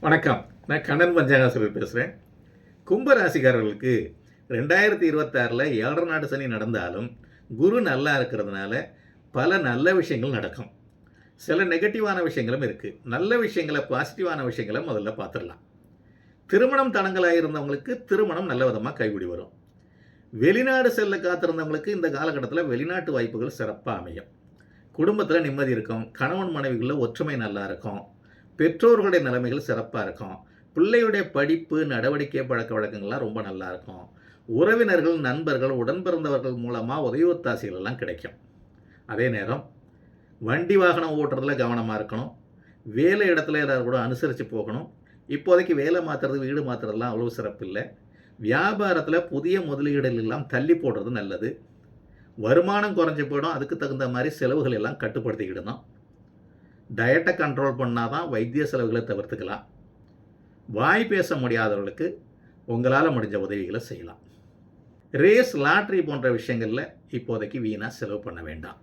வணக்கம். நான் கண்ணன் பஞ்சாங்காசுரர் பேசுகிறேன். கும்பராசிக்காரர்களுக்கு 2026 7 நாடு சனி நடந்தாலும் குரு நல்லா இருக்கிறதுனால பல நல்ல விஷயங்கள் நடக்கும். சில நெகட்டிவான விஷயங்களும் இருக்குது. நல்ல விஷயங்களை, பாசிட்டிவான விஷயங்களை முதல்ல பார்த்துடலாம். திருமணம் தடங்கலாக இருந்தவங்களுக்கு திருமணம் நல்ல விதமாக கைகூடி வரும். வெளிநாடு செல்ல காத்திருந்தவங்களுக்கு இந்த காலகட்டத்தில் வெளிநாட்டு வாய்ப்புகள் சிறப்பாக அமையும். குடும்பத்தில் நிம்மதி இருக்கும். கணவன் மனைவிகளில் ஒற்றுமை நல்லா இருக்கும். பெற்றோர்களுடைய நிலைமைகள் சிறப்பாக இருக்கும். பிள்ளையுடைய படிப்பு, நடவடிக்கை, பழக்க வழக்கங்கள்லாம் ரொம்ப நல்லா இருக்கும். உறவினர்கள், நண்பர்கள், உடன் பிறந்தவர்கள் மூலமாக உதவி ஒத்தாசைகள் எல்லாம் கிடைக்கும். அதே நேரம் வண்டி வாகனம் ஓட்டுறதுல கவனமாக இருக்கணும். வேலை இடத்துல ஏதாவது கூட அனுசரித்து போகணும். இப்போதைக்கு வேலை மாற்றுறது, வீடு மாற்றுறதுலாம் அவ்வளோ சிறப்பு இல்லை. வியாபாரத்தில் புதிய முதலீடுகள் எல்லாம் தள்ளி போடுறது நல்லது. வருமானம் குறைஞ்சி போயிடும். அதுக்கு தகுந்த மாதிரி செலவுகள் எல்லாம் கட்டுப்படுத்திக்கிடணும். டயட்டை கண்ட்ரோல் பண்ணால் தான் வைத்திய செலவுகளை தவிர்த்துக்கலாம். வாய் பேச முடியாதவர்களுக்கு உங்களால் முடிஞ்ச உதவிகளை செய்யலாம். ரேஸ், லாட்ரி போன்ற விஷயங்களில் இப்போதைக்கு வீணாக செலவு பண்ண வேண்டாம்.